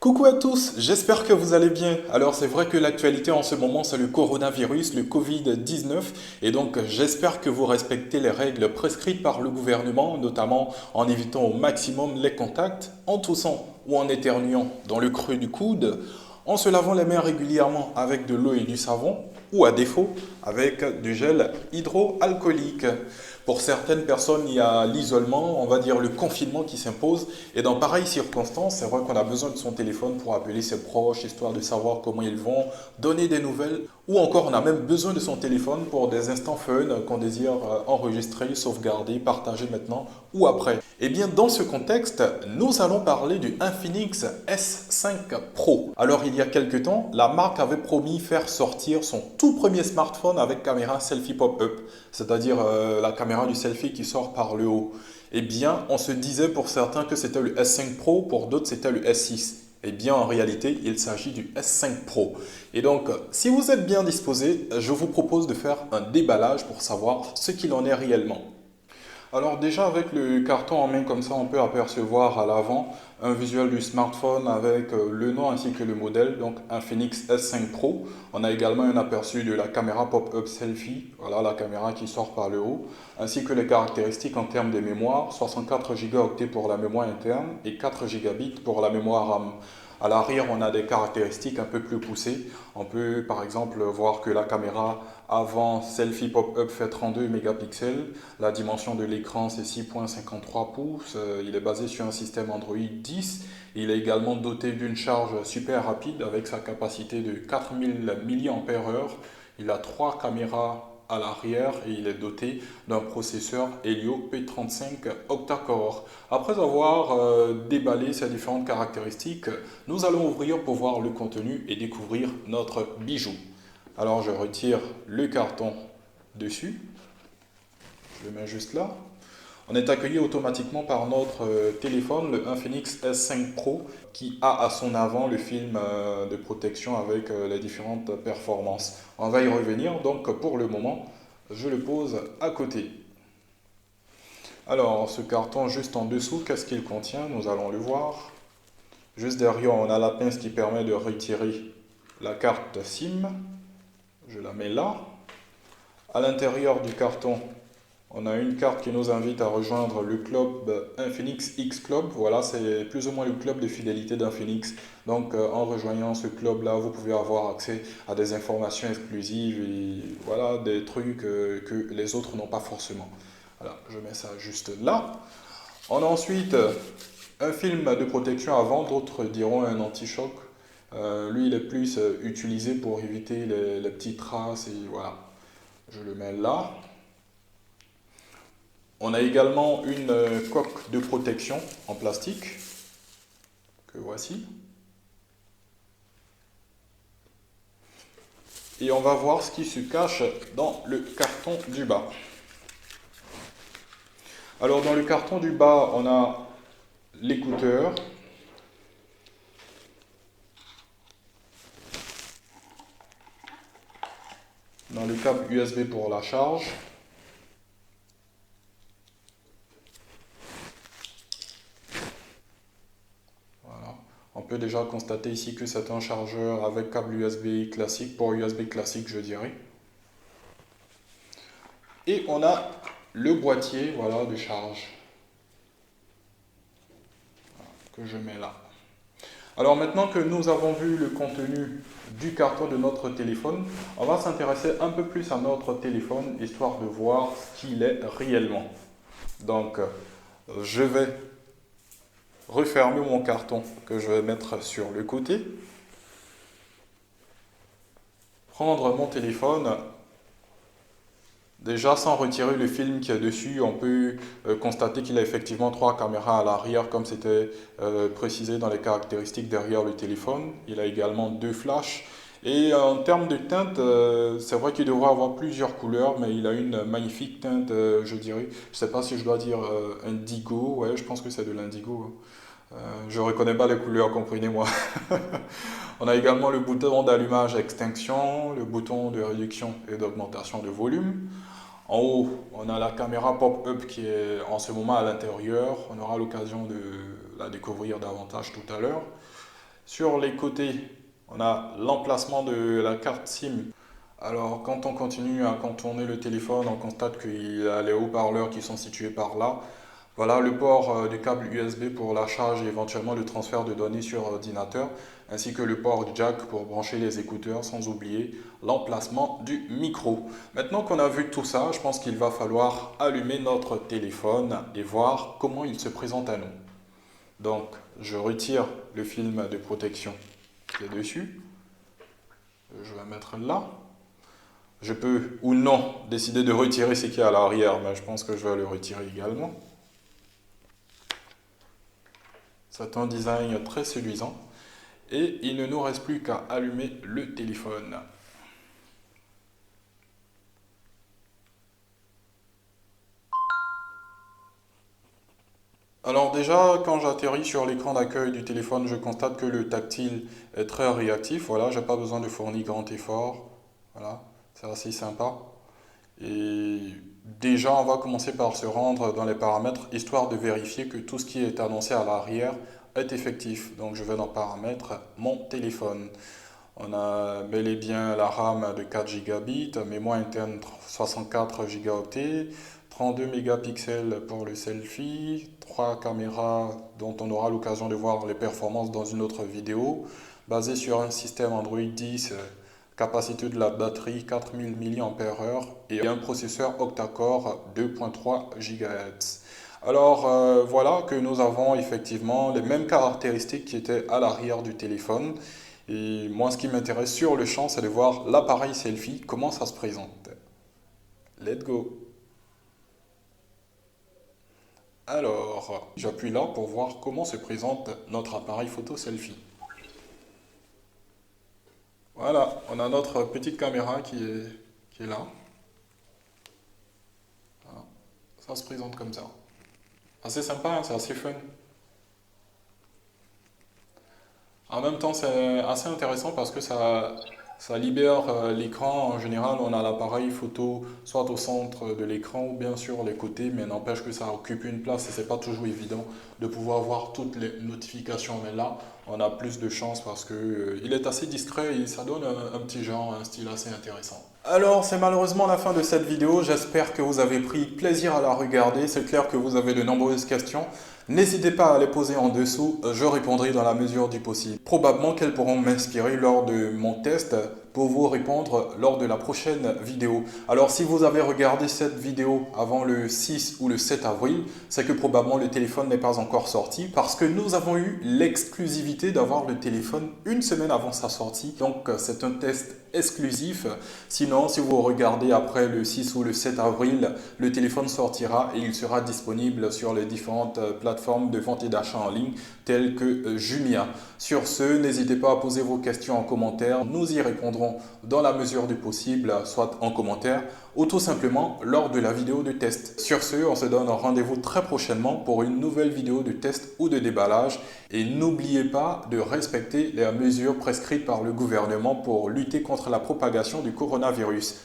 Coucou à tous, j'espère que vous allez bien. Alors c'est vrai que l'actualité en ce moment c'est le coronavirus, le Covid-19, et donc j'espère que vous respectez les règles prescrites par le gouvernement, notamment en évitant au maximum les contacts, en toussant ou en éternuant dans le creux du coude, en se lavant les mains régulièrement avec de l'eau et du savon, ou à défaut avec du gel hydroalcoolique. Pour certaines personnes, il y a l'isolement, on va dire le confinement qui s'impose. Et dans pareilles circonstances, c'est vrai qu'on a besoin de son téléphone pour appeler ses proches, histoire de savoir comment ils vont, donner des nouvelles. Ou encore, on a même besoin de son téléphone pour des instants fun qu'on désire enregistrer, sauvegarder, partager maintenant ou après. Et bien, dans ce contexte, nous allons parler du Infinix S5 Pro. Alors, il y a quelques temps, la marque avait promis faire sortir son tout premier smartphone avec caméra selfie pop-up, c'est-à-dire la caméra du selfie qui sort par le haut. Eh bien, on se disait pour certains que c'était le S5 Pro, pour d'autres c'était le S6. Eh bien, en réalité, il s'agit du S5 Pro. Et donc, si vous êtes bien disposé, je vous propose de faire un déballage pour savoir ce qu'il en est réellement. Alors déjà avec le carton en main comme ça, on peut apercevoir à l'avant un visuel du smartphone avec le nom ainsi que le modèle, donc Infinix S5 Pro. On a également un aperçu de la caméra pop-up selfie, voilà la caméra qui sort par le haut, ainsi que les caractéristiques en termes de mémoire, 64 Go pour la mémoire interne et 4 Gb pour la mémoire RAM. À l'arrière, on a des caractéristiques un peu plus poussées. On peut par exemple voir que la caméra avant selfie pop-up fait 32 mégapixels. La dimension de l'écran c'est 6,53 pouces. Il est basé sur un système Android 10. Il est également doté d'une charge super rapide avec sa capacité de 4000 mAh. Il a trois caméras à l'arrière et il est doté d'un processeur Helio P35 octa-core. Après avoir déballé ces différentes caractéristiques, nous allons ouvrir pour voir le contenu et découvrir notre bijou. Alors je retire le carton dessus, je le mets juste là. On est accueilli automatiquement par notre téléphone, le Infinix S5 Pro, qui a à son avant le film de protection avec les différentes performances. On va y revenir, donc pour le moment, je le pose à côté. Alors, ce carton juste en dessous, qu'est-ce qu'il contient? Nous allons le voir. Juste derrière, on a la pince qui permet de retirer la carte SIM. Je la mets là. À l'intérieur du carton, on a une carte qui nous invite à rejoindre le club Infinix X Club. Voilà, c'est plus ou moins le club de fidélité d'Infinix. Donc, en rejoignant ce club-là, vous pouvez avoir accès à des informations exclusives et voilà, des trucs que les autres n'ont pas forcément. Voilà, je mets ça juste là. On a ensuite un film de protection avant, d'autres diront un anti-choc. Lui, il est plus utilisé pour éviter les petites traces et voilà. Je le mets là. On a également une coque de protection en plastique que voici. Et on va voir ce qui se cache dans le carton du bas. Alors dans le carton du bas, on a l'écouteur. Dans le câble USB pour la charge. Voilà. On peut déjà constater ici que c'est un chargeur avec câble USB classique, port USB classique je dirais. Et on a le boîtier voilà, de charge que je mets là. Alors maintenant que nous avons vu le contenu du carton de notre téléphone, on va s'intéresser un peu plus à notre téléphone, histoire de voir ce qu'il est réellement. Donc, je vais refermer mon carton que je vais mettre sur le côté, prendre mon téléphone. Déjà, sans retirer le film qui est dessus, on peut constater qu'il a effectivement trois caméras à l'arrière, comme c'était précisé dans les caractéristiques derrière le téléphone. Il a également deux flashs. Et en termes de teinte, c'est vrai qu'il devrait avoir plusieurs couleurs, mais il a une magnifique teinte, je dirais. Je ne sais pas si je dois dire indigo, ouais, je pense que c'est de l'indigo, hein. Je ne reconnais pas les couleurs, comprenez-moi. On a également le bouton d'allumage extinction, le bouton de réduction et d'augmentation de volume. En haut, on a la caméra pop-up qui est en ce moment à l'intérieur. On aura l'occasion de la découvrir davantage tout à l'heure. Sur les côtés, on a l'emplacement de la carte SIM. Alors, quand on continue à contourner le téléphone, on constate qu'il y a les haut-parleurs qui sont situés par là. Voilà le port du câble USB pour la charge et éventuellement le transfert de données sur ordinateur, ainsi que le port jack pour brancher les écouteurs, sans oublier l'emplacement du micro. Maintenant qu'on a vu tout ça, je pense qu'il va falloir allumer notre téléphone et voir comment il se présente à nous. Donc, je retire le film de protection qui est dessus. Je vais mettre là. Je peux ou non décider de retirer ce qui est à l'arrière, mais je pense que je vais le retirer également. C'est un design très séduisant. Et il ne nous reste plus qu'à allumer le téléphone. Alors déjà, quand j'atterris sur l'écran d'accueil du téléphone, je constate que le tactile est très réactif. Voilà, j'ai pas besoin de fournir grand effort. Voilà, c'est assez sympa. Et déjà, on va commencer par se rendre dans les paramètres, histoire de vérifier que tout ce qui est annoncé à l'arrière est effectif. Donc je vais dans paramètres, mon téléphone. On a bel et bien la RAM de 4 Gb, mémoire interne 64 Go, 32 mégapixels pour le selfie, 3 caméras dont on aura l'occasion de voir les performances dans une autre vidéo, basé sur un système Android 10, capacité de la batterie 4000 mAh et un processeur octa-core 2.3 GHz. Alors voilà que nous avons effectivement les mêmes caractéristiques qui étaient à l'arrière du téléphone. Et moi, ce qui m'intéresse sur le champ, c'est de voir l'appareil selfie, comment ça se présente. Let's go. Alors, j'appuie là pour voir comment se présente notre appareil photo selfie. Voilà, on a notre petite caméra qui est là. Voilà. Ça se présente comme ça. Assez sympa, hein, c'est assez fun. En même temps, c'est assez intéressant parce que ça libère l'écran. En général, on a l'appareil photo soit au centre de l'écran ou bien sur les côtés, mais n'empêche que ça occupe une place et c'est pas toujours évident de pouvoir voir toutes les notifications. Mais là, on a plus de chance parce que il est assez discret et ça donne un petit genre, un style assez intéressant. Alors, c'est malheureusement la fin de cette vidéo. J'espère que vous avez pris plaisir à la regarder. C'est clair que vous avez de nombreuses questions. N'hésitez pas à les poser en dessous, je répondrai dans la mesure du possible. Probablement qu'elles pourront m'inspirer lors de mon test pour vous répondre lors de la prochaine vidéo. Alors si vous avez regardé cette vidéo avant le 6 ou le 7 avril, c'est que probablement le téléphone n'est pas encore sorti parce que nous avons eu l'exclusivité d'avoir le téléphone une semaine avant sa sortie. Donc c'est un test exclusif. Sinon, si vous regardez après le 6 ou le 7 avril, le téléphone sortira et il sera disponible sur les différentes plateformes de vente et d'achat en ligne telles que Jumia. Sur ce, n'hésitez pas à poser vos questions en commentaire. Nous y répondrons dans la mesure du possible, soit en commentaire ou tout simplement lors de la vidéo de test. Sur ce, on se donne rendez-vous très prochainement pour une nouvelle vidéo de test ou de déballage. Et n'oubliez pas de respecter les mesures prescrites par le gouvernement pour lutter contre la propagation du coronavirus.